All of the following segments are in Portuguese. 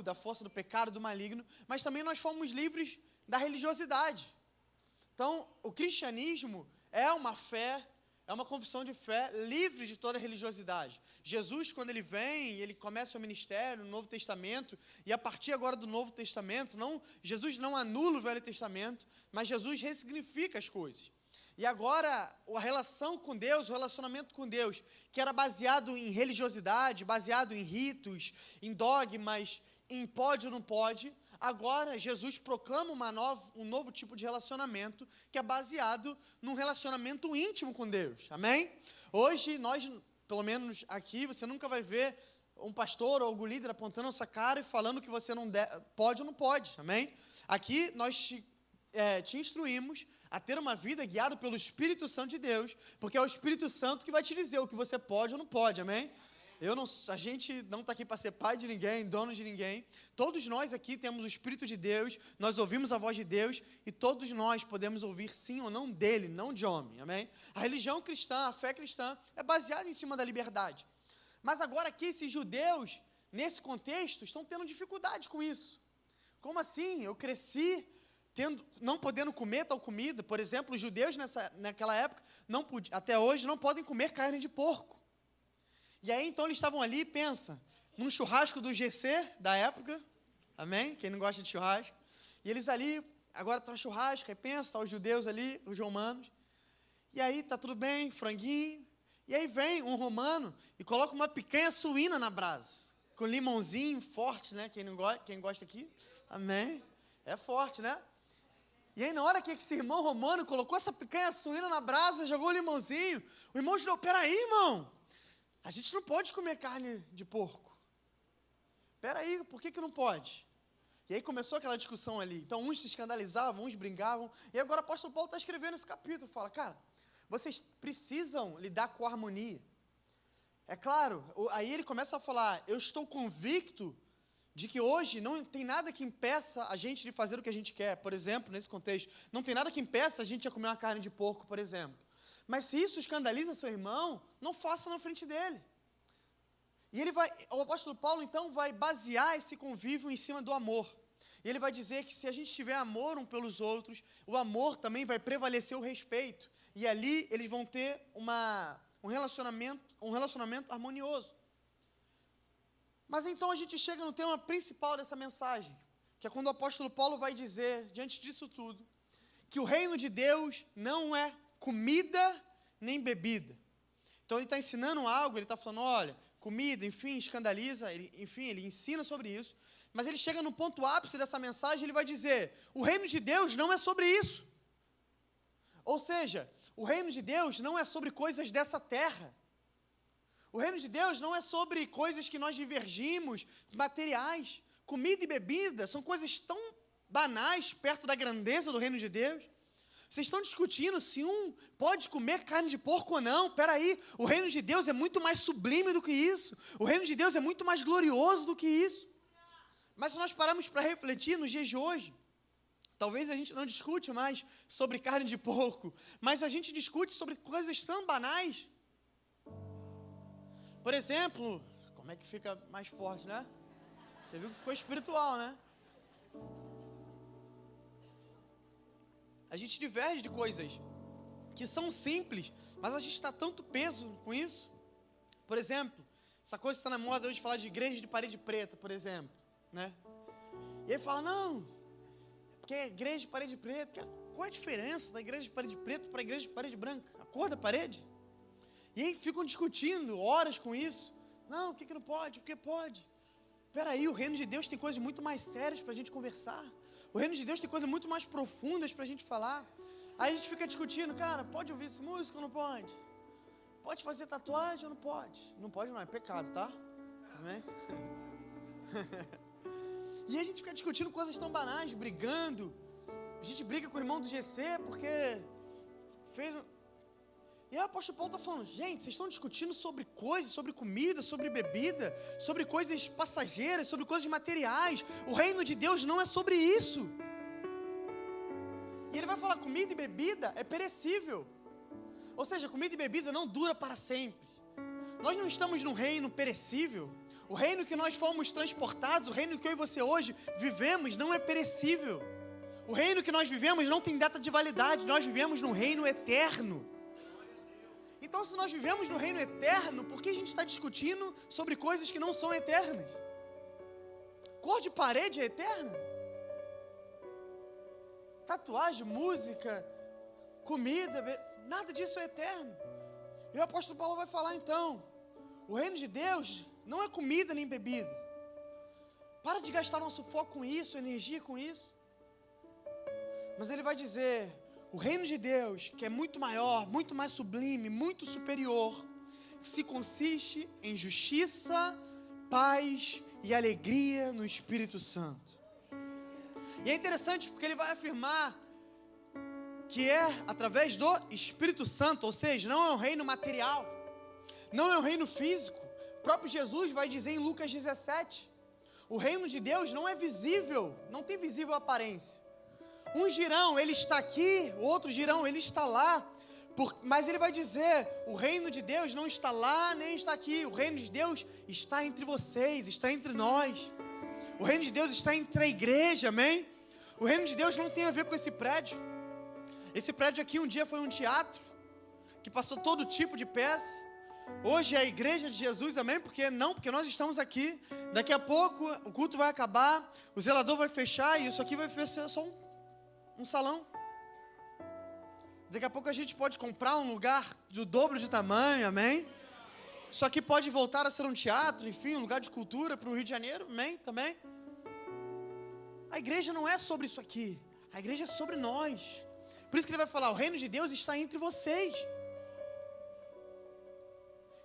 da força do pecado, do maligno, mas também nós fomos livres da religiosidade. Então, o cristianismo é uma fé, é uma confissão de fé livre de toda religiosidade. Jesus, quando ele vem, ele começa o ministério no Novo Testamento, e a partir agora do Novo Testamento, Jesus não anula o Velho Testamento, mas Jesus ressignifica as coisas. E agora, a relação com Deus, o relacionamento com Deus, que era baseado em religiosidade, baseado em ritos, em dogmas, em pode ou não pode, agora Jesus proclama um novo tipo de relacionamento, que é baseado num relacionamento íntimo com Deus, amém? Hoje, nós, pelo menos aqui, você nunca vai ver um pastor ou algum líder apontando a sua cara e falando que você não pode ou não pode, amém? Aqui, nós te instruímos a ter uma vida guiada pelo Espírito Santo de Deus, porque é o Espírito Santo que vai te dizer o que você pode ou não pode, amém? A gente não está aqui para ser pai de ninguém, dono de ninguém. Todos nós aqui temos o Espírito de Deus, nós ouvimos a voz de Deus, e todos nós podemos ouvir sim ou não dele, não de homem, amém? A religião cristã, a fé cristã, é baseada em cima da liberdade. Mas agora aqui, esses judeus, nesse contexto, estão tendo dificuldade com isso. Como assim? Eu cresci não podendo comer tal comida. Por exemplo, os judeus naquela época, até hoje, não podem comer carne de porco. E aí, então, eles estavam ali, pensa, num churrasco do GC da época, amém? Quem não gosta de churrasco. E eles ali, agora está o churrasco, aí pensa, está os judeus ali, os romanos. E aí, está tudo bem, franguinho. E aí vem um romano e coloca uma picanha suína na brasa, com limãozinho forte, né? Quem gosta aqui, amém? É forte, né? E aí, na hora que esse irmão romano colocou essa picanha suína na brasa, jogou o limãozinho, o irmão falou, peraí, irmão, a gente não pode comer carne de porco. Peraí, por que não pode? E aí começou aquela discussão ali. Então, uns se escandalizavam, uns brincavam. E agora o apóstolo Paulo está escrevendo esse capítulo. Fala, cara, vocês precisam lidar com a harmonia. É claro, aí ele começa a falar, eu estou convicto de que hoje não tem nada que impeça a gente de fazer o que a gente quer. Por exemplo, nesse contexto, não tem nada que impeça a gente de comer uma carne de porco, por exemplo. Mas se isso escandaliza seu irmão, não faça na frente dele. E o apóstolo Paulo, então, vai basear esse convívio em cima do amor. E ele vai dizer que se a gente tiver amor um pelos outros, o amor também vai prevalecer o respeito. E ali eles vão ter um relacionamento harmonioso. Mas então a gente chega no tema principal dessa mensagem, que é quando o apóstolo Paulo vai dizer, diante disso tudo, que o reino de Deus não é comida nem bebida. Então ele está ensinando algo, ele está falando, olha, comida, enfim, escandaliza, ele ensina sobre isso, mas ele chega no ponto ápice dessa mensagem, ele vai dizer, o reino de Deus não é sobre isso. Ou seja, o reino de Deus não é sobre coisas dessa terra. O reino de Deus não é sobre coisas que nós divergimos, materiais. Comida e bebida são coisas tão banais perto da grandeza do reino de Deus. Vocês estão discutindo se um pode comer carne de porco ou não. Peraí, o reino de Deus é muito mais sublime do que isso. O reino de Deus é muito mais glorioso do que isso. Mas se nós pararmos para refletir nos dias de hoje, talvez a gente não discute mais sobre carne de porco, mas a gente discute sobre coisas tão banais. Por exemplo, como é que fica mais forte, né? Você viu que ficou espiritual, né? A gente diverge de coisas que são simples, mas a gente está tanto peso com isso. Por exemplo, essa coisa que está na moda hoje de falar de igreja de parede preta, por exemplo, né? E aí fala, não, porque é igreja de parede preta, qual é a diferença da igreja de parede preta para a igreja de parede branca? A cor da parede? E aí ficam discutindo horas com isso. Não, por que não pode? Por que pode? Peraí, o reino de Deus tem coisas muito mais sérias para a gente conversar. O reino de Deus tem coisas muito mais profundas para a gente falar. Aí a gente fica discutindo, cara, pode ouvir essa música ou não pode? Pode fazer tatuagem ou não pode? Não pode não, é pecado, tá? Amém? E a gente fica discutindo coisas tão banais, brigando. A gente briga com o irmão do GC porque fez... E aí o apóstolo Paulo está falando, gente, vocês estão discutindo sobre coisas, sobre comida, sobre bebida, sobre coisas passageiras, sobre coisas materiais. O reino de Deus não é sobre isso. E ele vai falar, comida e bebida é perecível. Ou seja, comida e bebida não dura para sempre. Nós não estamos num reino perecível. O reino que nós fomos transportados, o reino que eu e você hoje vivemos, não é perecível. O reino que nós vivemos não tem data de validade, nós vivemos num reino eterno. Então, se nós vivemos no reino eterno, por que a gente está discutindo sobre coisas que não são eternas? Cor de parede é eterna? Tatuagem, música, comida, nada disso é eterno. E o apóstolo Paulo vai falar então, o reino de Deus não é comida nem bebida. Para de gastar nosso foco com isso, energia com isso. Mas ele vai dizer, o reino de Deus, que é muito maior, muito mais sublime, muito superior, se consiste em justiça, paz e alegria no Espírito Santo. E é interessante porque ele vai afirmar que é através do Espírito Santo, ou seja, não é um reino material, não é um reino físico. O próprio Jesus vai dizer em Lucas 17, o reino de Deus não é visível, não tem visível aparência. Uns dirão, ele está aqui, outros dirão, ele está lá, mas ele vai dizer, o reino de Deus não está lá, nem está aqui, o reino de Deus está entre vocês, está entre nós, o reino de Deus está entre a igreja, amém? O reino de Deus não tem a ver com esse prédio aqui um dia foi um teatro, que passou todo tipo de peça, hoje é a igreja de Jesus, amém? Porque nós estamos aqui, daqui a pouco o culto vai acabar, o zelador vai fechar, e isso aqui vai ser só um salão. Daqui a pouco a gente pode comprar um lugar do dobro de tamanho, amém? Isso aqui pode voltar a ser um teatro, enfim, um lugar de cultura para o Rio de Janeiro, amém? Também. A igreja não é sobre isso aqui, a igreja é sobre nós. Por isso que ele vai falar, o reino de Deus está entre vocês.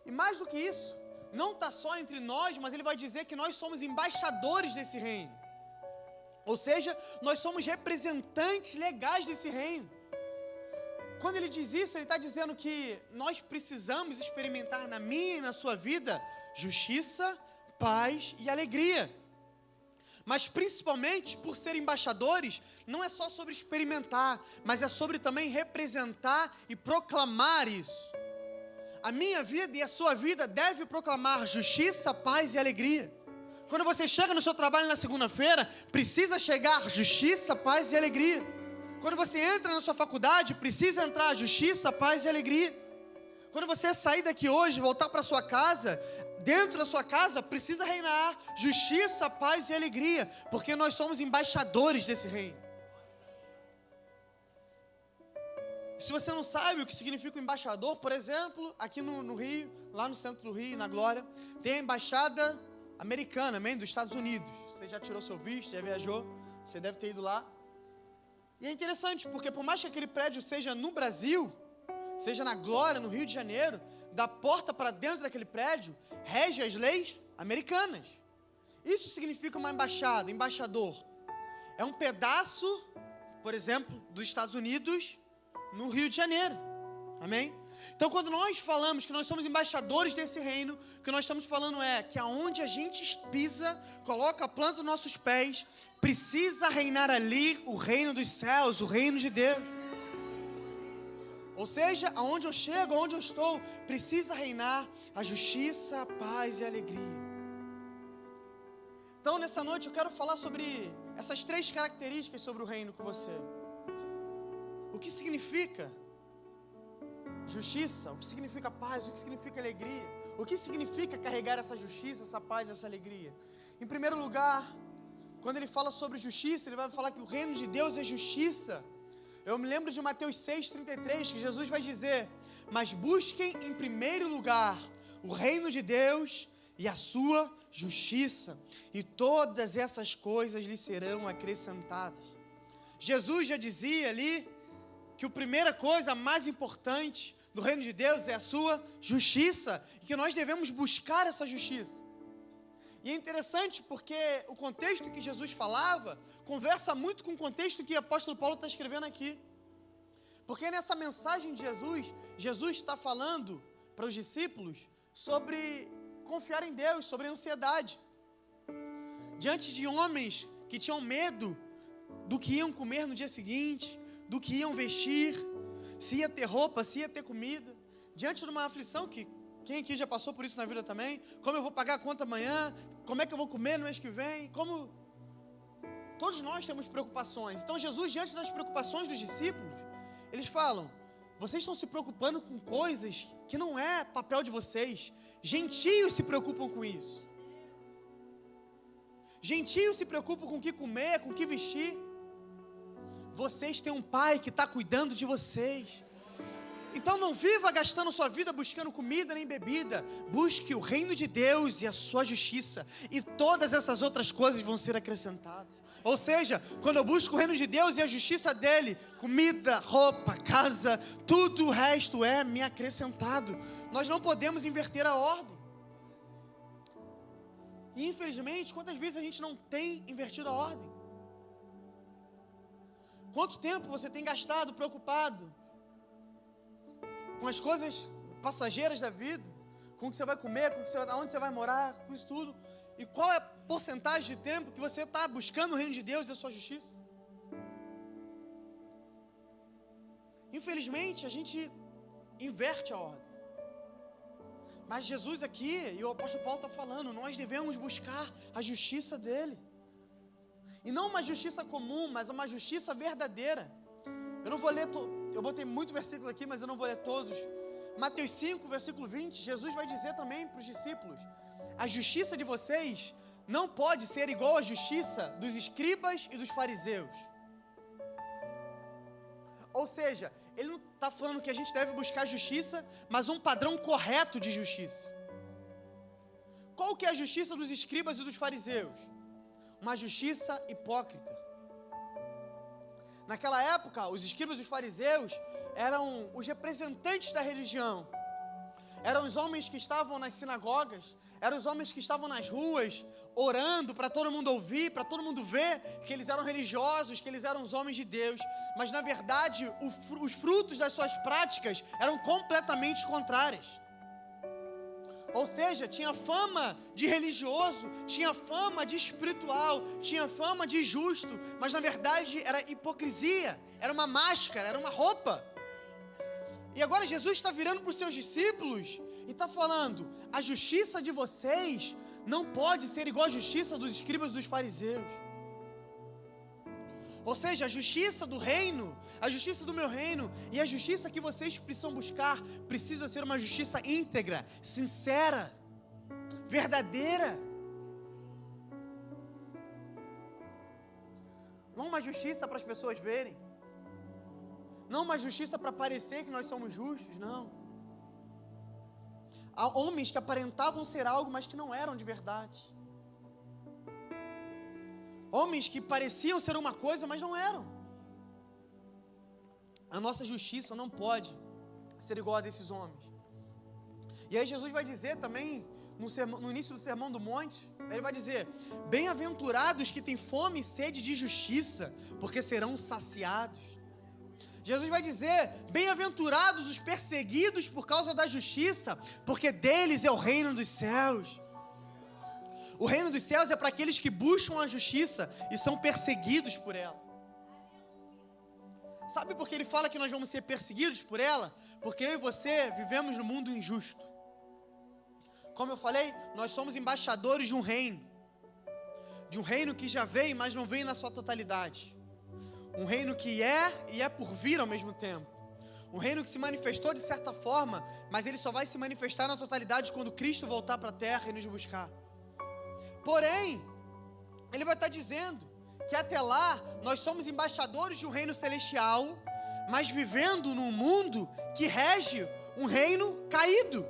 E mais do que isso, não está só entre nós, mas ele vai dizer que nós somos embaixadores desse reino. Ou seja, nós somos representantes legais desse reino. Quando ele diz isso, ele está dizendo que nós precisamos experimentar na minha e na sua vida justiça, paz e alegria. Mas principalmente por ser embaixadores, não é só sobre experimentar, mas é sobre também representar e proclamar isso. A minha vida e a sua vida deve proclamar justiça, paz e alegria. Quando você chega no seu trabalho na segunda-feira, precisa chegar justiça, paz e alegria. Quando você entra na sua faculdade, precisa entrar justiça, paz e alegria. Quando você sair daqui hoje, voltar para sua casa, dentro da sua casa, precisa reinar justiça, paz e alegria, porque nós somos embaixadores desse reino. Se você não sabe o que significa o embaixador, por exemplo, aqui no Rio, lá no centro do Rio, na Glória, tem a embaixada americana, amém, dos Estados Unidos. Você já tirou seu visto, já viajou, você deve ter ido lá. E é interessante, porque por mais que aquele prédio seja no Brasil, seja na Glória, no Rio de Janeiro, da porta para dentro daquele prédio, rege as leis americanas. Isso significa uma embaixada, embaixador. É um pedaço, por exemplo, dos Estados Unidos no Rio de Janeiro, amém? Então, quando nós falamos que nós somos embaixadores desse reino, o que nós estamos falando é que aonde a gente pisa, coloca a planta dos nossos pés, precisa reinar ali o reino dos céus, o reino de Deus. Ou seja, aonde eu chego, aonde eu estou, precisa reinar a justiça, a paz e a alegria. Então, nessa noite eu quero falar sobre essas 3 características sobre o reino com você. O que significa justiça? O que significa paz? O que significa alegria? O que significa carregar essa justiça, essa paz, essa alegria? Em primeiro lugar, quando ele fala sobre justiça, ele vai falar que o reino de Deus é justiça. Eu me lembro de Mateus 6,33, que Jesus vai dizer, mas busquem em primeiro lugar o reino de Deus e a sua justiça, e todas essas coisas lhe serão acrescentadas. Jesus já dizia ali, que a primeira coisa, a mais importante do reino de Deus é a sua justiça, e que nós devemos buscar essa justiça. E é interessante porque o contexto que Jesus falava, conversa muito com o contexto que o apóstolo Paulo está escrevendo aqui. Porque nessa mensagem de Jesus está falando para os discípulos sobre confiar em Deus, sobre ansiedade. Diante de homens que tinham medo do que iam comer no dia seguinte, do que iam vestir, se ia ter roupa, se ia ter comida, diante de uma aflição que Quem aqui já passou por isso na vida também? Como eu vou pagar a conta amanhã? Como é que eu vou comer no mês que vem? Todos nós temos preocupações. Então Jesus, diante das preocupações dos discípulos, eles falam: vocês estão se preocupando com coisas que não é papel de vocês. Gentios se preocupam com isso. Gentios se preocupam com o que comer, com o que vestir. Vocês têm um pai que está cuidando de vocês. Então não viva gastando sua vida buscando comida nem bebida. Busque o reino de Deus e a sua justiça, e todas essas outras coisas vão ser acrescentadas. Ou seja, quando eu busco o reino de Deus e a justiça dele, comida, roupa, casa, tudo o resto é me acrescentado. Nós não podemos inverter a ordem. E infelizmente, quantas vezes a gente não tem invertido a ordem? Quanto tempo você tem gastado preocupado com as coisas passageiras da vida, com o que você vai comer, com o que você, aonde você vai morar, com isso tudo? E qual é a porcentagem de tempo que você está buscando o reino de Deus e a sua justiça? Infelizmente, a gente inverte a ordem. Mas Jesus aqui, e o apóstolo Paulo está falando, nós devemos buscar a justiça dele. E não uma justiça comum, mas uma justiça verdadeira. Eu não vou ler, eu botei muito versículo aqui, mas eu não vou ler todos. Mateus 5, versículo 20, Jesus vai dizer também para os discípulos: a justiça de vocês não pode ser igual à justiça dos escribas e dos fariseus. Ou seja, ele não está falando que a gente deve buscar justiça, mas um padrão correto de justiça. Qual que é a justiça dos escribas e dos fariseus? Uma justiça hipócrita. Naquela época, os escribas e os fariseus eram os representantes da religião. Eram os homens que estavam nas sinagogas, eram os homens que estavam nas ruas, orando para todo mundo ouvir, para todo mundo ver que eles eram religiosos, que eles eram os homens de Deus. Mas na verdade, os frutos das suas práticas eram completamente contrárias. Ou seja, tinha fama de religioso, tinha fama de espiritual, tinha fama de justo, mas na verdade era hipocrisia, era uma máscara, era uma roupa. E agora Jesus está virando para os seus discípulos e está falando: a justiça de vocês não pode ser igual à justiça dos escribas e dos fariseus. Ou seja, a justiça do reino, a justiça do meu reino e a justiça que vocês precisam buscar precisa ser uma justiça íntegra, sincera, verdadeira. Não uma justiça para as pessoas verem. Não uma justiça para parecer que nós somos justos, não. Há homens que aparentavam ser algo, mas que não eram de verdade. Homens que pareciam ser uma coisa, mas não eram. A nossa justiça não pode ser igual a desses homens. E aí Jesus vai dizer também, no início do Sermão do Monte, ele vai dizer: bem-aventurados que têm fome e sede de justiça, porque serão saciados. Jesus vai dizer: bem-aventurados os perseguidos por causa da justiça, porque deles é o reino dos céus. O reino dos céus é para aqueles que buscam a justiça e são perseguidos por ela. Sabe por que ele fala que nós vamos ser perseguidos por ela? Porque eu e você vivemos no mundo injusto. Como eu falei, nós somos embaixadores de um reino que já veio, mas não veio na sua totalidade. Um reino que é e é por vir ao mesmo tempo. Um reino que se manifestou de certa forma, mas ele só vai se manifestar na totalidade quando Cristo voltar para a terra e nos buscar. Porém, ele vai estar dizendo que até lá nós somos embaixadores de um reino celestial, mas vivendo num mundo que rege um reino caído.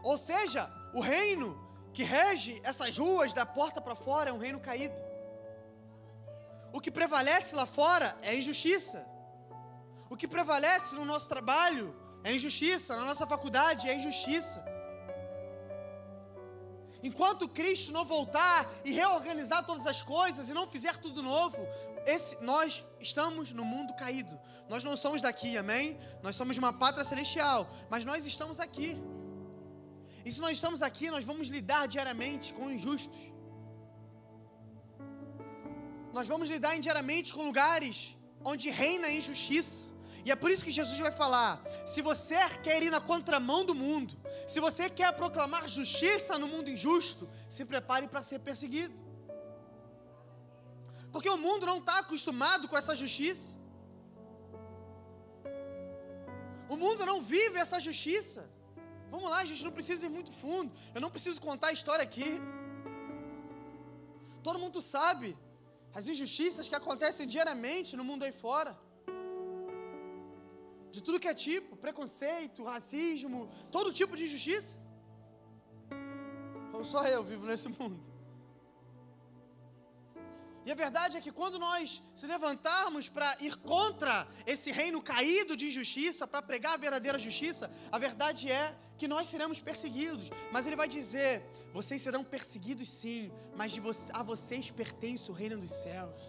Ou seja, o reino que rege essas ruas da porta para fora é um reino caído. O que prevalece lá fora é injustiça. O que prevalece no nosso trabalho é injustiça, na nossa faculdade é injustiça. Enquanto Cristo não voltar e reorganizar todas as coisas e não fizer tudo novo, nós estamos no mundo caído. Nós não somos daqui, amém? Nós somos de uma pátria celestial, mas nós estamos aqui. E se nós estamos aqui, nós vamos lidar diariamente com injustos. Nós vamos lidar diariamente com lugares onde reina a injustiça. E é por isso que Jesus vai falar: se você quer ir na contramão do mundo, se você quer proclamar justiça no mundo injusto, se prepare para ser perseguido. Porque o mundo não está acostumado com essa justiça. O mundo não vive essa justiça. Vamos lá, a gente não precisa ir muito fundo. Eu não preciso contar a história aqui. Todo mundo sabe as injustiças que acontecem diariamente no mundo aí fora. De tudo que é tipo, preconceito, racismo, todo tipo de injustiça. Ou só eu vivo nesse mundo? E a verdade é que quando nós se levantarmos para ir contra esse reino caído de injustiça, para pregar a verdadeira justiça, a verdade é que nós seremos perseguidos. Mas ele vai dizer: vocês serão perseguidos sim, mas a vocês pertence o reino dos céus.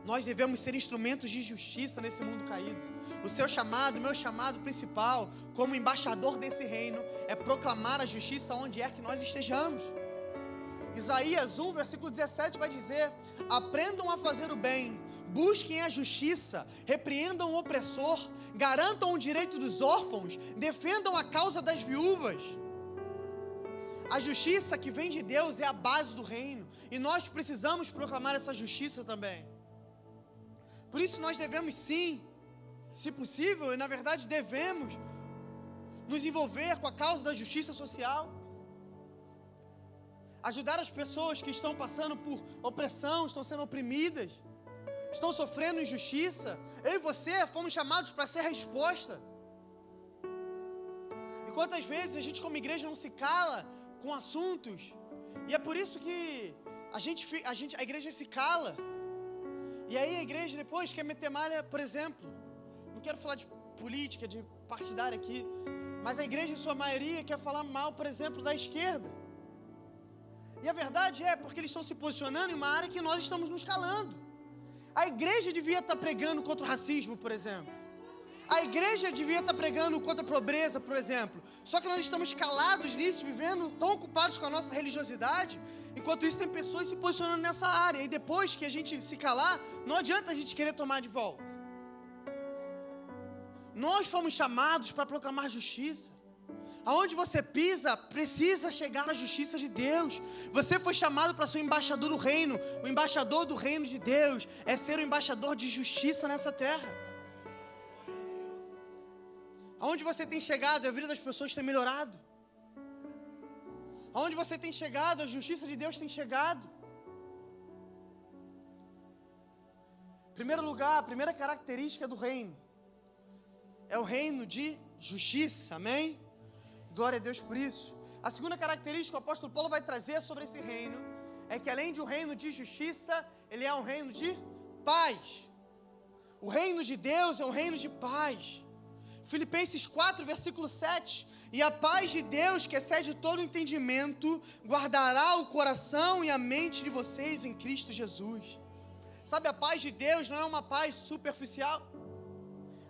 Nós devemos ser instrumentos de justiça nesse mundo caído. O seu chamado, o meu chamado principal, como embaixador desse reino, é proclamar a justiça onde é que nós estejamos. Isaías 1, versículo 17 vai dizer: aprendam a fazer o bem, busquem a justiça, repreendam o opressor, garantam o direito dos órfãos, defendam a causa das viúvas. A justiça que vem de Deus é a base do reino, e nós precisamos proclamar essa justiça também. Por isso nós devemos sim, se possível, e na verdade devemos, nos envolver com a causa da justiça social. Ajudar as pessoas que estão passando por opressão, estão sendo oprimidas, estão sofrendo injustiça. Eu e você fomos chamados para ser a resposta. E quantas vezes a gente como igreja não se cala com assuntos, e é por isso que a igreja se cala. E aí a igreja depois quer meter malha, por exemplo, não quero falar de política, de partidária aqui, mas a igreja em sua maioria quer falar mal, por exemplo, da esquerda. E a verdade é porque eles estão se posicionando em uma área que nós estamos nos calando. A igreja devia estar pregando contra o racismo, por exemplo. A igreja devia estar pregando contra a pobreza, por exemplo. Só que nós estamos calados nisso, vivendo tão ocupados com a nossa religiosidade. Enquanto isso tem pessoas se posicionando nessa área. E depois que a gente se calar, não adianta a gente querer tomar de volta. Nós fomos chamados para proclamar justiça. Aonde você pisa, precisa chegar na justiça de Deus. Você foi chamado para ser o embaixador do reino. O embaixador do reino de Deus é ser o embaixador de justiça nessa terra. Aonde você tem chegado, a vida das pessoas tem melhorado. Aonde você tem chegado, a justiça de Deus tem chegado. Em primeiro lugar, a primeira característica do reino é o reino de justiça, amém? Glória a Deus por isso. A segunda característica que o apóstolo Paulo vai trazer sobre esse reino é que além de um reino de justiça, ele é um reino de paz. O reino de Deus é um reino de paz. Filipenses 4, versículo 7. E a paz de Deus, que excede todo entendimento, guardará o coração e a mente de vocês em Cristo Jesus. Sabe, a paz de Deus não é uma paz superficial.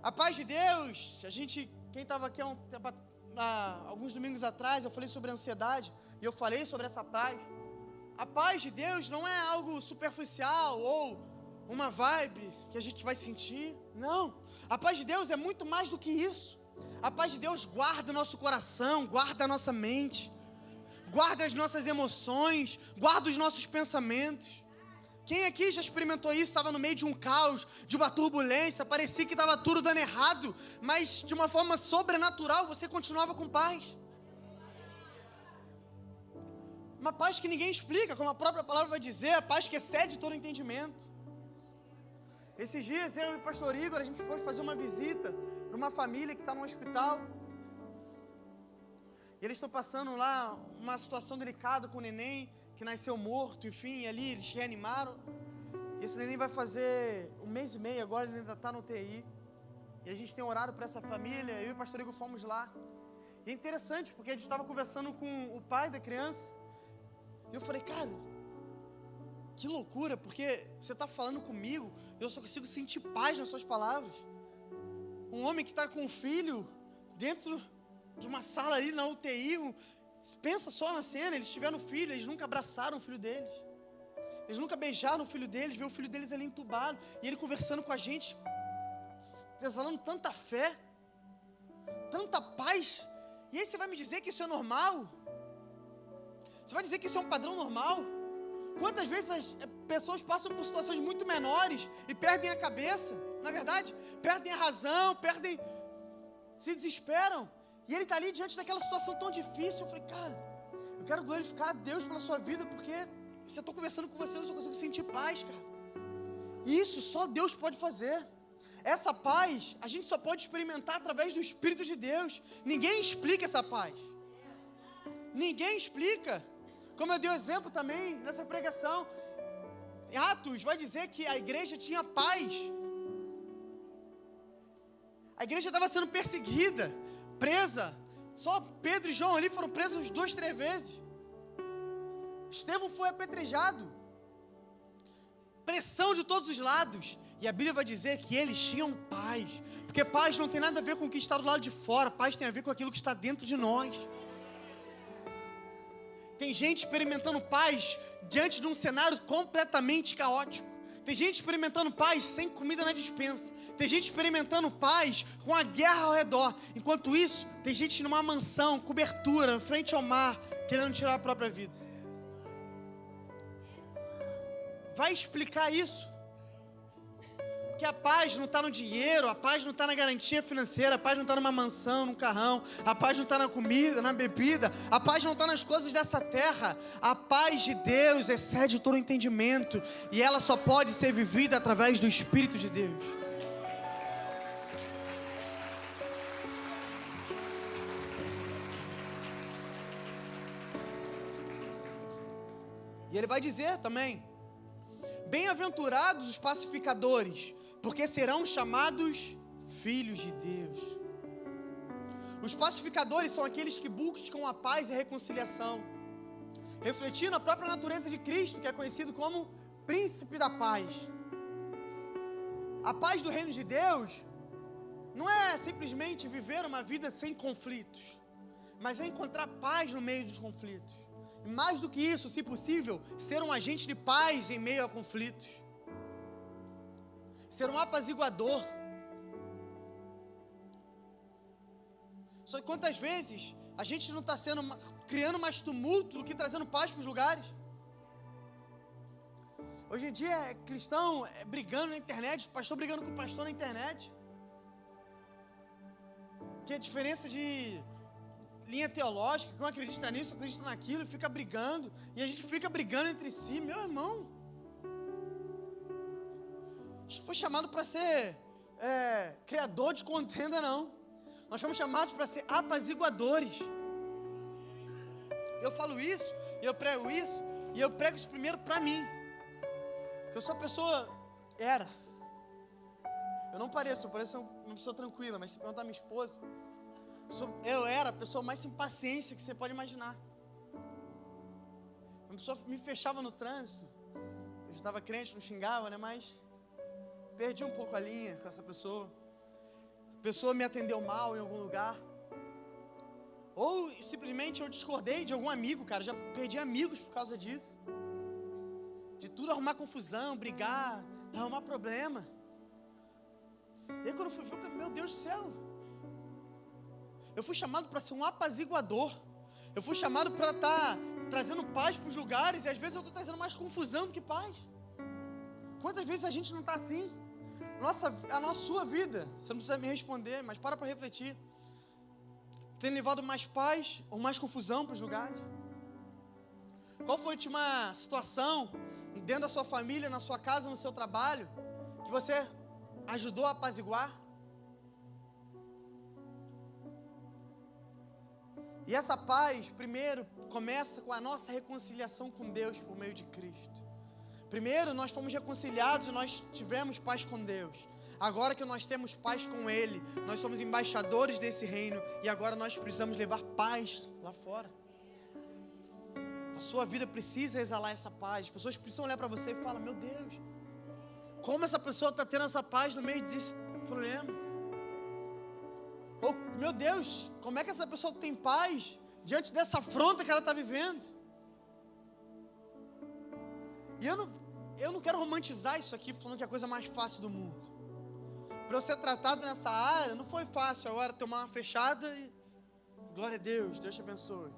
A paz de Deus, quem estava aqui alguns domingos atrás, eu falei sobre ansiedade, e eu falei sobre essa paz. A paz de Deus não é algo superficial, ou uma vibe que a gente vai sentir, não. A paz de Deus é muito mais do que isso. A paz de Deus guarda o nosso coração, guarda a nossa mente, guarda as nossas emoções, guarda os nossos pensamentos. Quem aqui já experimentou isso? Estava no meio de um caos, de uma turbulência, parecia que estava tudo dando errado, mas de uma forma sobrenatural você continuava com paz. Uma paz que ninguém explica, como a própria palavra vai dizer, a paz que excede todo entendimento. Esses dias eu e o pastor Igor, a gente foi fazer uma visita para uma família que está no hospital. E eles estão passando lá uma situação delicada com o neném, que nasceu morto, enfim, e ali eles reanimaram. E esse neném vai fazer 1 mês e meio agora, ele ainda está no UTI. E a gente tem orado para essa família, eu e o pastor Igor fomos lá. E é interessante, porque a gente estava conversando com o pai da criança. E eu falei, cara, que loucura, porque você está falando comigo, eu só consigo sentir paz nas suas palavras. Um homem que está com um filho dentro de uma sala ali na UTI, pensa só na cena, eles tiveram filho, eles nunca abraçaram o filho deles. Eles nunca beijaram o filho deles, vê o filho deles ali entubado, e ele conversando com a gente, exalando tanta fé, tanta paz. E aí você vai me dizer que isso é normal? Você vai dizer que isso é um padrão normal? Quantas vezes as pessoas passam por situações muito menores e perdem a cabeça, na verdade, perdem a razão, se desesperam, e ele está ali diante daquela situação tão difícil. Eu falei, cara, eu quero glorificar a Deus pela sua vida, porque se eu estou conversando com você, eu só consigo sentir paz, cara. E isso só Deus pode fazer. Essa paz, a gente só pode experimentar através do Espírito de Deus. Ninguém explica essa paz. Ninguém explica. Como eu dei o exemplo também nessa pregação, em Atos vai dizer que a igreja tinha paz. A igreja estava sendo perseguida, presa. Só Pedro e João ali foram presos 2, 3 vezes. Estevão foi apedrejado. Pressão de todos os lados. E a Bíblia vai dizer que eles tinham paz. Porque paz não tem nada a ver com o que está do lado de fora. Paz tem a ver com aquilo que está dentro de nós. Tem gente experimentando paz diante de um cenário completamente caótico. Tem gente experimentando paz sem comida na despensa. Tem gente experimentando paz com a guerra ao redor. Enquanto isso, tem gente numa mansão, cobertura, frente ao mar, querendo tirar a própria vida. Vai explicar isso? Que a paz não está no dinheiro, a paz não está na garantia financeira, a paz não está numa mansão, num carrão, a paz não está na comida, na bebida, a paz não está nas coisas dessa terra. A paz de Deus excede todo o entendimento, e ela só pode ser vivida através do Espírito de Deus. E ele vai dizer também: bem-aventurados os pacificadores, porque serão chamados filhos de Deus. Os pacificadores são aqueles que buscam a paz e a reconciliação, refletindo a própria natureza de Cristo, que é conhecido como príncipe da paz. A paz do reino de Deus não é simplesmente viver uma vida sem conflitos, mas é encontrar paz no meio dos conflitos. E mais do que isso, se possível, ser um agente de paz em meio a conflitos. Ser um apaziguador. Só que quantas vezes a gente não está criando mais tumulto do que trazendo paz para os lugares? Hoje em dia é cristão brigando na internet, pastor brigando com o pastor na internet. Que a diferença de linha teológica, que um acredita nisso, acredita naquilo, e fica brigando, e a gente fica brigando entre si. Meu irmão, a gente não foi chamado para ser criador de contenda, não. Nós fomos chamados para ser apaziguadores. Eu falo isso, e eu prego isso, e eu prego isso primeiro para mim, porque eu sou uma pessoa, eu não pareço, eu pareço uma pessoa tranquila, mas se perguntar a minha esposa, eu era a pessoa mais sem paciência que você pode imaginar. Uma pessoa me fechava no trânsito. Eu já estava crente, não xingava, né? Mas perdi um pouco a linha com essa pessoa. A pessoa me atendeu mal em algum lugar. Ou simplesmente eu discordei de algum amigo, cara. Já perdi amigos por causa disso. De tudo arrumar confusão, brigar, arrumar problema. E aí quando eu fui ver, meu Deus do céu, eu fui chamado para ser um apaziguador. Eu fui chamado para estar trazendo paz para os lugares, e às vezes eu estou trazendo mais confusão do que paz. Quantas vezes a gente não está assim? A sua vida, você não precisa me responder, mas para refletir. Tem levado mais paz ou mais confusão para os lugares? Qual foi a última situação dentro da sua família, na sua casa, no seu trabalho, que você ajudou a apaziguar? E essa paz, primeiro, começa com a nossa reconciliação com Deus por meio de Cristo. Primeiro, nós fomos reconciliados e nós tivemos paz com Deus. Agora que nós temos paz com Ele, nós somos embaixadores desse reino, e agora nós precisamos levar paz lá fora. A sua vida precisa exalar essa paz. As pessoas precisam olhar para você e falar: meu Deus, como essa pessoa está tendo essa paz no meio desse problema? Ou, meu Deus, como é que essa pessoa tem paz diante dessa afronta que ela está vivendo? E eu não quero romantizar isso aqui falando que é a coisa mais fácil do mundo. Para eu ser tratado nessa área, não foi fácil agora tomar uma fechada e... Glória a Deus, Deus te abençoe.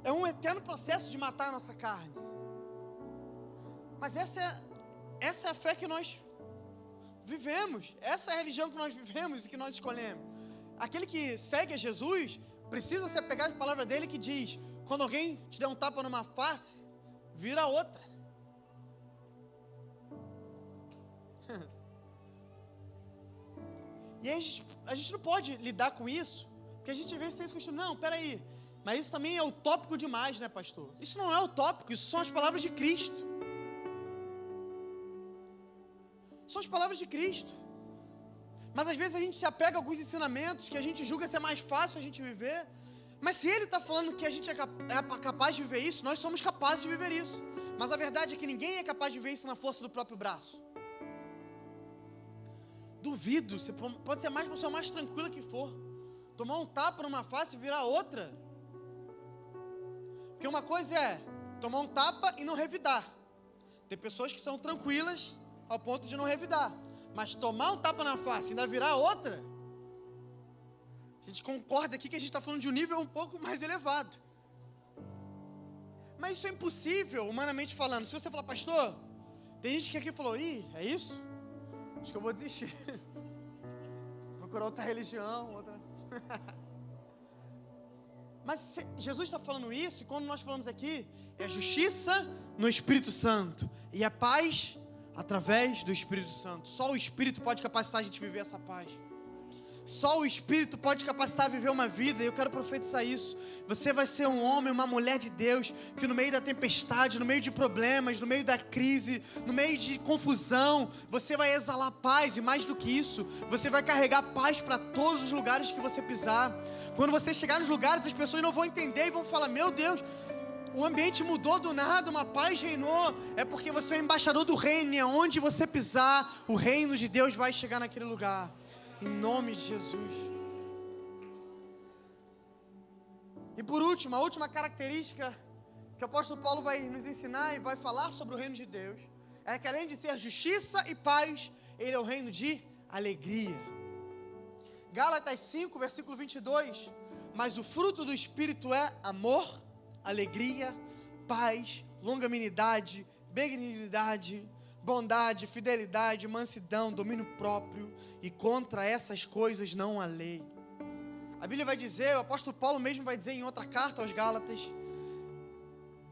É um eterno processo de matar a nossa carne. Mas essa é a fé que nós vivemos. Essa é a religião que nós vivemos e que nós escolhemos. Aquele que segue a Jesus precisa se apegar à palavra dele que diz: quando alguém te der um tapa numa face, vira outra. E aí a gente não pode lidar com isso, porque a gente vê se tem esse costume. Não, peraí, mas isso também é utópico demais, né, pastor? Isso não é utópico, isso são as palavras de Cristo. São as palavras de Cristo. Mas às vezes a gente se apega a alguns ensinamentos que a gente julga ser mais fácil a gente viver. Mas se ele está falando que a gente é capaz de viver isso, nós somos capazes de viver isso. Mas a verdade é que ninguém é capaz de viver isso na força do próprio braço. Duvido, você pode ser a pessoa mais tranquila que for. Tomar um tapa numa face e virar outra. Porque uma coisa é tomar um tapa e não revidar. Tem pessoas que são tranquilas ao ponto de não revidar. Mas tomar um tapa na face e ainda virar outra, a gente concorda aqui que a gente está falando de um nível um pouco mais elevado. Mas isso é impossível, humanamente falando. Se você falar, pastor, tem gente que aqui falou, é isso? Acho que eu vou desistir. Procurar outra religião, outra... Mas Jesus está falando isso, e quando nós falamos aqui, é justiça no Espírito Santo, e é paz através do Espírito Santo. Só o Espírito pode capacitar a gente a viver essa paz. Só o Espírito pode capacitar a viver uma vida, e eu quero profetizar isso. Você vai ser um homem, uma mulher de Deus, que no meio da tempestade, no meio de problemas, no meio da crise, no meio de confusão, você vai exalar paz, e mais do que isso, você vai carregar paz para todos os lugares que você pisar. Quando você chegar nos lugares, as pessoas não vão entender e vão falar, meu Deus, o ambiente mudou do nada, uma paz reinou. É porque você é o embaixador do reino, e aonde você pisar, o reino de Deus vai chegar naquele lugar. Em nome de Jesus. E por último, a última característica que o apóstolo Paulo vai nos ensinar e vai falar sobre o reino de Deus é que além de ser justiça e paz, ele é o reino de alegria. Gálatas 5, versículo 22. Mas o fruto do Espírito é amor, alegria, paz, longanimidade, benignidade, bondade, fidelidade, mansidão, domínio próprio, e contra essas coisas não há lei. A Bíblia vai dizer, o apóstolo Paulo mesmo vai dizer em outra carta aos Gálatas,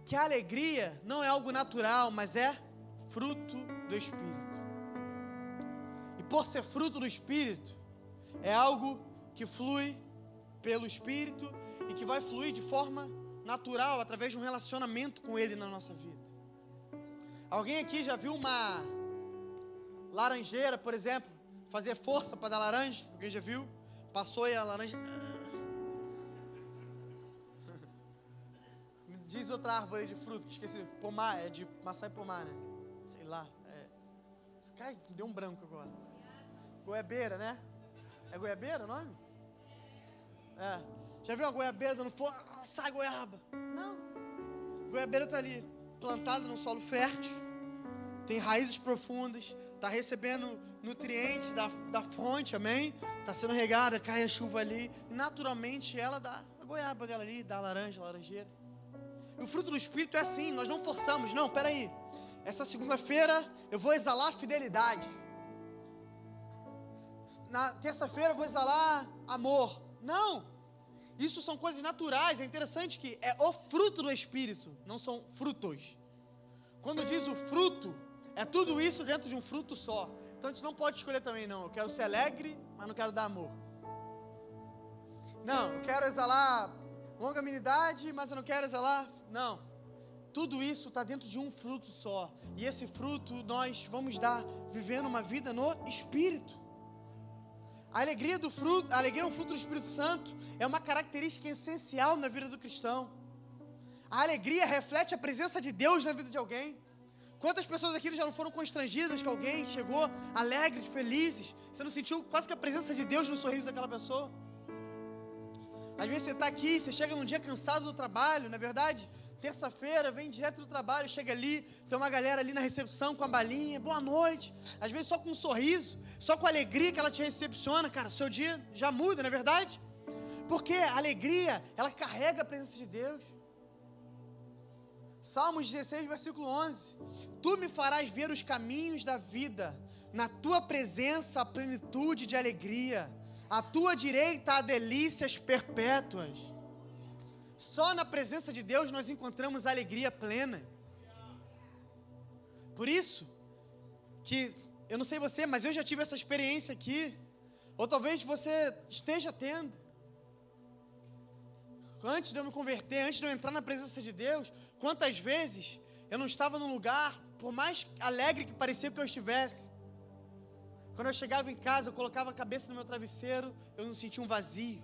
que a alegria não é algo natural, mas é fruto do Espírito. E por ser fruto do Espírito, é algo que flui pelo Espírito e que vai fluir de forma natural, através de um relacionamento com Ele na nossa vida. Alguém aqui já viu uma laranjeira, por exemplo, fazer força para dar laranja? Alguém já viu? Passou e a laranja... Me diz outra árvore de fruta, que esqueci. Pomar, é de maçã e pomar, né? Sei lá. Cai, deu um branco agora. Goiabeira, né? É goiabeira o nome? É. Já viu uma goiabeira no fogo? Sai goiaba. Não. Goiabeira está ali, plantada num solo fértil, tem raízes profundas, está recebendo nutrientes da fonte, amém? Está sendo regada, cai a chuva ali, e naturalmente ela dá a goiaba dela ali, dá a laranja, a laranjeira. E o fruto do Espírito é assim, nós não forçamos, não, peraí, essa segunda-feira eu vou exalar fidelidade, na terça-feira eu vou exalar amor, não, isso são coisas naturais. É interessante que é o fruto do Espírito, não são frutos. Quando diz o fruto, é tudo isso dentro de um fruto só. Então a gente não pode escolher também, não. Eu quero ser alegre, mas não quero dar amor. Não, eu quero exalar longanimidade, mas eu não quero exalar... Não. Tudo isso está dentro de um fruto só. E esse fruto nós vamos dar vivendo uma vida no Espírito. A alegria é um fruto do Espírito Santo, é uma característica essencial na vida do cristão. A alegria reflete a presença de Deus na vida de alguém. Quantas pessoas aqui já não foram constrangidas que alguém chegou alegres, felizes? Você não sentiu quase que a presença de Deus no sorriso daquela pessoa? Às vezes você está aqui, você chega num dia cansado do trabalho, não é verdade? terça-feira, vem direto do trabalho, chega ali, tem uma galera ali na recepção com a balinha, boa noite, às vezes só com um sorriso, só com a alegria que ela te recepciona, cara, seu dia já muda, não é verdade? Porque a alegria, ela carrega a presença de Deus. Salmos 16, versículo 11. Tu me farás ver os caminhos da vida, na tua presença a plenitude de alegria, à tua direita há delícias perpétuas. Só na presença de Deus nós encontramos alegria plena. Por isso, que eu não sei você, mas eu já tive essa experiência aqui, ou talvez você esteja tendo. Antes de eu me converter, antes de eu entrar na presença de Deus, quantas vezes eu não estava num lugar, por mais alegre que parecia que eu estivesse, quando eu chegava em casa, eu colocava a cabeça no meu travesseiro, eu não sentia um vazio.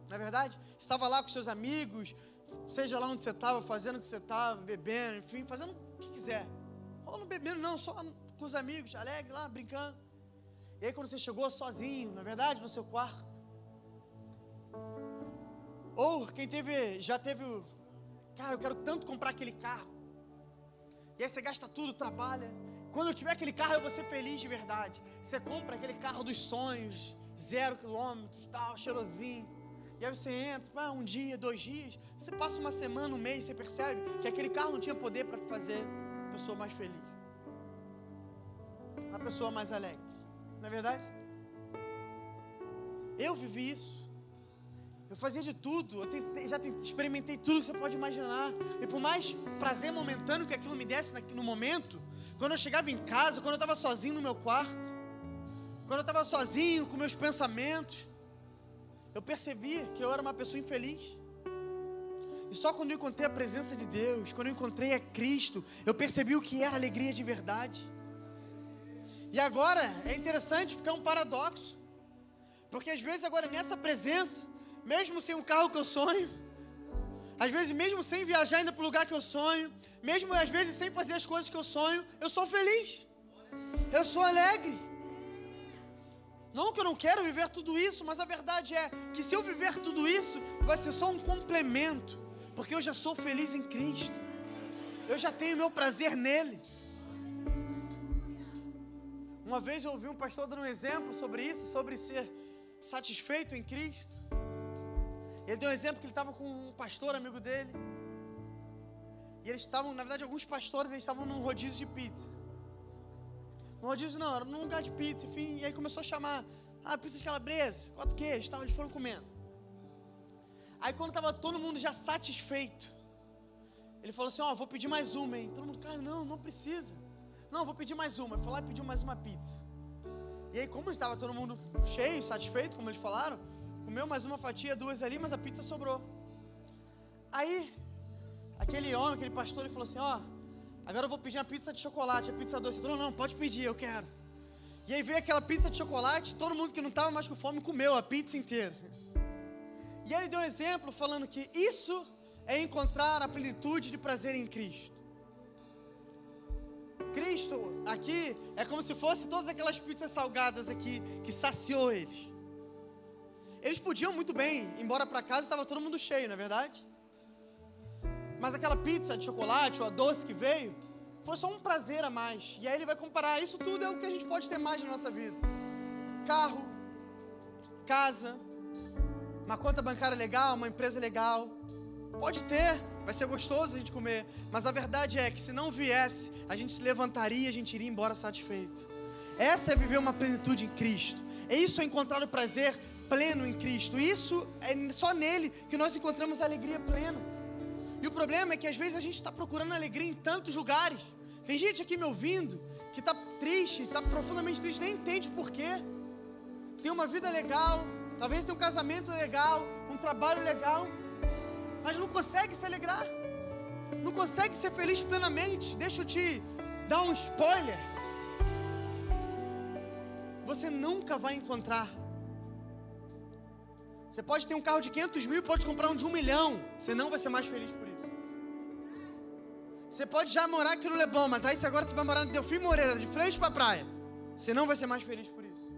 Não é verdade? Estava lá com seus amigos, seja lá onde você estava, fazendo o que você estava, bebendo, enfim, fazendo o que quiser. Ou não bebendo não, só com os amigos, alegre lá, brincando. E aí quando você chegou sozinho, não é verdade? No seu quarto. Ou quem já teve, cara, eu quero tanto comprar aquele carro. E aí você gasta tudo, trabalha. Quando eu tiver aquele carro eu vou ser feliz de verdade. Você compra aquele carro dos sonhos, 0 quilômetros, tal, cheirosinho. E aí você entra, um dia, 2 dias, você passa uma semana, um mês, você percebe que aquele carro não tinha poder para fazer a pessoa mais feliz, a pessoa mais alegre, não é verdade? Eu vivi isso, eu fazia de tudo, experimentei tudo que você pode imaginar, e por mais prazer momentâneo que aquilo me desse no momento, quando eu chegava em casa, quando eu estava sozinho no meu quarto, quando eu estava sozinho com meus pensamentos, eu percebi que eu era uma pessoa infeliz. E só quando eu encontrei a presença de Deus, quando eu encontrei a Cristo, eu percebi o que era alegria de verdade. E agora é interessante porque é um paradoxo. Porque às vezes agora nessa presença, mesmo sem o carro que eu sonho, às vezes mesmo sem viajar ainda para o lugar que eu sonho, mesmo às vezes sem fazer as coisas que eu sonho, eu sou feliz. Eu sou alegre. Não que eu não quero viver tudo isso, mas a verdade é que se eu viver tudo isso, vai ser só um complemento, porque eu já sou feliz em Cristo, eu já tenho meu prazer nele. Uma vez eu ouvi um pastor dando um exemplo sobre isso, sobre ser satisfeito em Cristo. Ele deu um exemplo que ele estava com um pastor amigo dele, e eles estavam, na verdade alguns pastores, eles estavam num rodízio de pizza. No rodízio não, era num lugar de pizza, enfim, e aí começou a chamar, pizza de calabresa, 4 queijos, tal, eles foram comendo. Aí quando estava todo mundo já satisfeito, ele falou assim, vou pedir mais uma, hein? Todo mundo, cara, não precisa. Não, vou pedir mais uma. Ele foi lá e pediu mais uma pizza. E aí como estava todo mundo cheio, satisfeito, como eles falaram, comeu mais uma fatia, 2 ali, mas a pizza sobrou. Aí, aquele homem, aquele pastor, ele falou assim, agora eu vou pedir uma pizza de chocolate, a pizza doce. Ele falou, não, pode pedir, eu quero. E aí veio aquela pizza de chocolate, todo mundo que não estava mais com fome comeu a pizza inteira. E aí ele deu um exemplo falando que isso é encontrar a plenitude de prazer em Cristo. Cristo aqui é como se fosse todas aquelas pizzas salgadas aqui que saciou eles. Eles podiam muito bem ir embora para casa e estava todo mundo cheio, não é verdade? Mas aquela pizza de chocolate ou a doce que veio, foi só um prazer a mais. E aí ele vai comparar, isso tudo é o que a gente pode ter mais na nossa vida. Carro, casa, uma conta bancária legal, uma empresa legal. Pode ter, vai ser gostoso a gente comer. Mas a verdade é que se não viesse, a gente se levantaria e a gente iria embora satisfeito. Essa é viver uma plenitude em Cristo. Isso é encontrar o prazer pleno em Cristo. Isso é só nele que nós encontramos a alegria plena. E o problema é que às vezes a gente está procurando alegria em tantos lugares. Tem gente aqui me ouvindo que está triste, está profundamente triste, nem entende por quê. Tem uma vida legal, talvez tenha um casamento legal, um trabalho legal, mas não consegue se alegrar, não consegue ser feliz plenamente. Deixa eu te dar um spoiler. Você nunca vai encontrar. Você pode ter um carro de 500 mil e pode comprar um de 1 milhão. Você não vai ser mais feliz por isso. Você pode já morar aqui no Leblon, mas aí você agora vai morar no Delfim Moreira, de frente para a praia. Você não vai ser mais feliz por isso.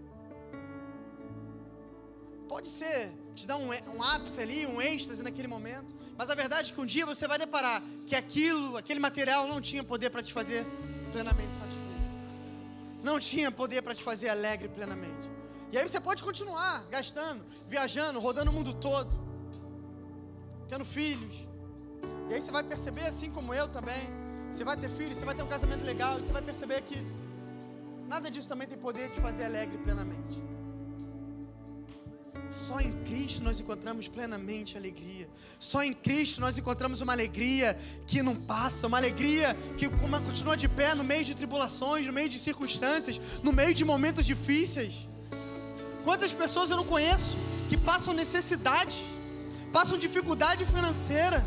pode ser, te dar um ápice ali, um êxtase naquele momento, mas a verdade é que um dia você vai deparar que aquele material não tinha poder para te fazer plenamente satisfeito, não tinha poder para te fazer alegre plenamente. E aí você pode continuar gastando, viajando, rodando o mundo todo, tendo filhos, e aí você vai perceber, assim como eu também, você vai ter filhos, você vai ter um casamento legal, e você vai perceber que nada disso também tem poder de te fazer alegre plenamente. Só em Cristo nós encontramos plenamente alegria. Só em Cristo nós encontramos uma alegria que não passa, uma alegria que continua de pé no meio de tribulações, no meio de circunstâncias, no meio de momentos difíceis. Quantas pessoas eu não conheço que passam necessidade, passam dificuldade financeira,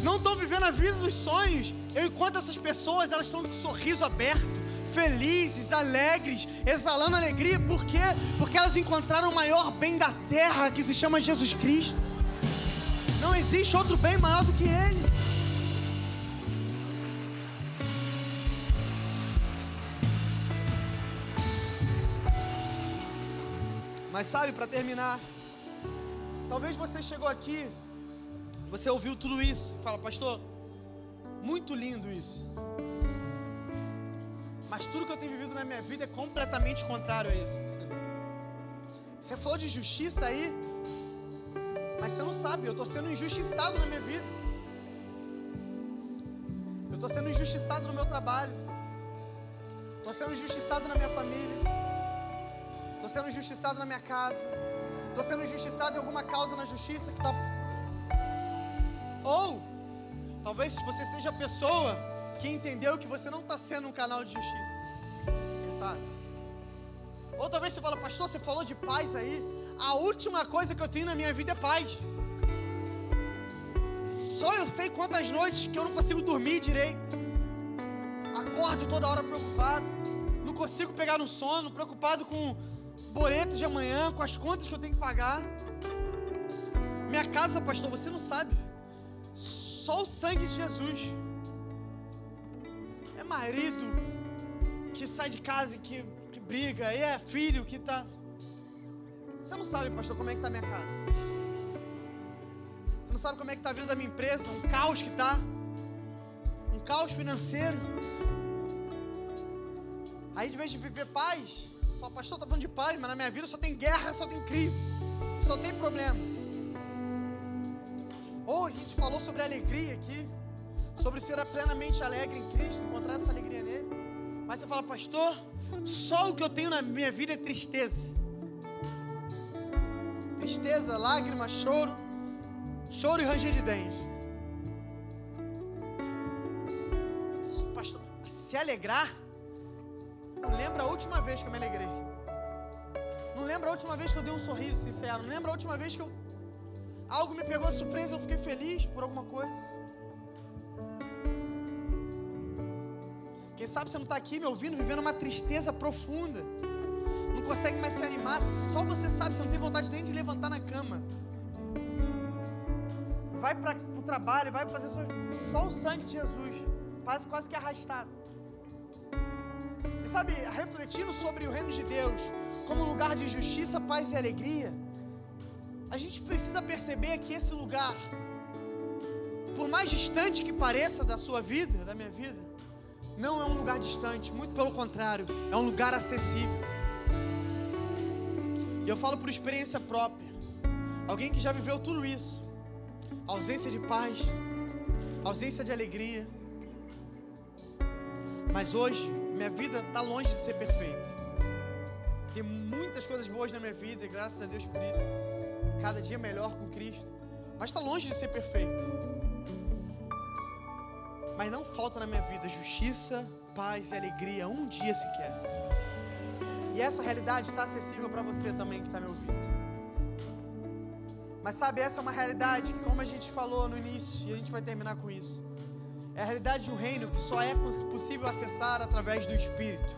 não estão vivendo a vida dos sonhos. Eu encontro essas pessoas, elas estão com o sorriso aberto, felizes, alegres, exalando alegria. Por quê? Porque elas encontraram o maior bem da terra, que se chama Jesus Cristo. Não existe outro bem maior do que Ele. Mas sabe, para terminar, talvez você chegou aqui, você ouviu tudo isso, fala: pastor, muito lindo isso, mas tudo que eu tenho vivido na minha vida é completamente contrário a isso. Você falou de justiça aí, mas você não sabe, eu estou sendo injustiçado na minha vida, eu estou sendo injustiçado no meu trabalho, estou sendo injustiçado na minha família, estou sendo injustiçado na minha casa, estou sendo injustiçado em alguma causa na justiça que está... Ou talvez você seja a pessoa que entendeu que você não está sendo um canal de justiça, quem sabe? Ou talvez você fala: pastor, você falou de paz aí, a última coisa que eu tenho na minha vida é paz. Só eu sei quantas noites que eu não consigo dormir direito, acordo toda hora preocupado, não consigo pegar no sono, preocupado com boleto de amanhã, com as contas que eu tenho que pagar. Minha casa, pastor, você não sabe, só o sangue de Jesus. É marido que sai de casa e que briga, e é filho que tá... Você não sabe, pastor, como é que está a minha casa. Você não sabe como é que está a vida da minha empresa, um caos que está, um caos financeiro. Aí, de vez de viver paz, fala: pastor, está falando de paz, mas na minha vida só tem guerra, só tem crise, só tem problema. Ou a gente falou sobre alegria aqui, sobre ser plenamente alegre em Cristo, encontrar essa alegria nele. Mas você fala: pastor, só o que eu tenho na minha vida é tristeza. Tristeza, lágrima, choro e ranger de dentes. Pastor, se alegrar, não lembra a última vez que eu me alegrei. Não lembra a última vez que eu dei um sorriso sincero. Não lembra a última vez que algo me pegou de surpresa, eu fiquei feliz por alguma coisa. Quem sabe você não está aqui me ouvindo, vivendo uma tristeza profunda, não consegue mais se animar, só você sabe, você não tem vontade nem de levantar na cama. Vai para o trabalho, vai fazer só o sangue de Jesus, quase que arrastado. E sabe, refletindo sobre o reino de Deus como lugar de justiça, paz e alegria, a gente precisa perceber que esse lugar, por mais distante que pareça da sua vida, da minha vida, não é um lugar distante, muito pelo contrário, é um lugar acessível. E eu falo por experiência própria, alguém que já viveu tudo isso, ausência de paz, ausência de alegria, mas hoje minha vida está longe de ser perfeita. Tem muitas coisas boas na minha vida, e graças a Deus por isso, cada dia melhor com Cristo, mas está longe de ser perfeita. Mas não falta na minha vida justiça, paz e alegria, um dia sequer. E essa realidade está acessível para você também que está me ouvindo. Mas sabe, essa é uma realidade que, como a gente falou no início, e a gente vai terminar com isso, é a realidade de um reino que só é possível acessar através do Espírito.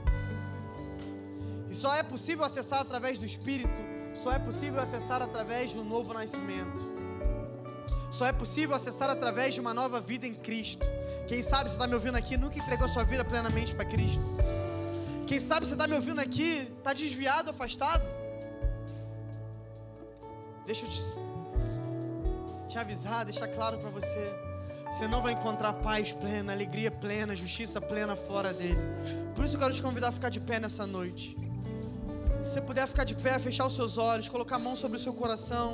E só é possível acessar através do Espírito, só é possível acessar através de um novo nascimento. Só é possível acessar através de uma nova vida em Cristo. Quem sabe você está me ouvindo aqui, nunca entregou sua vida plenamente para Cristo. Quem sabe você está me ouvindo aqui, está desviado, afastado. deixa eu te avisar, deixar claro para você. Você não vai encontrar paz plena, alegria plena, justiça plena fora dele. Por isso eu quero te convidar a ficar de pé nessa noite. Se você puder ficar de pé, fechar os seus olhos, colocar a mão sobre o seu coração.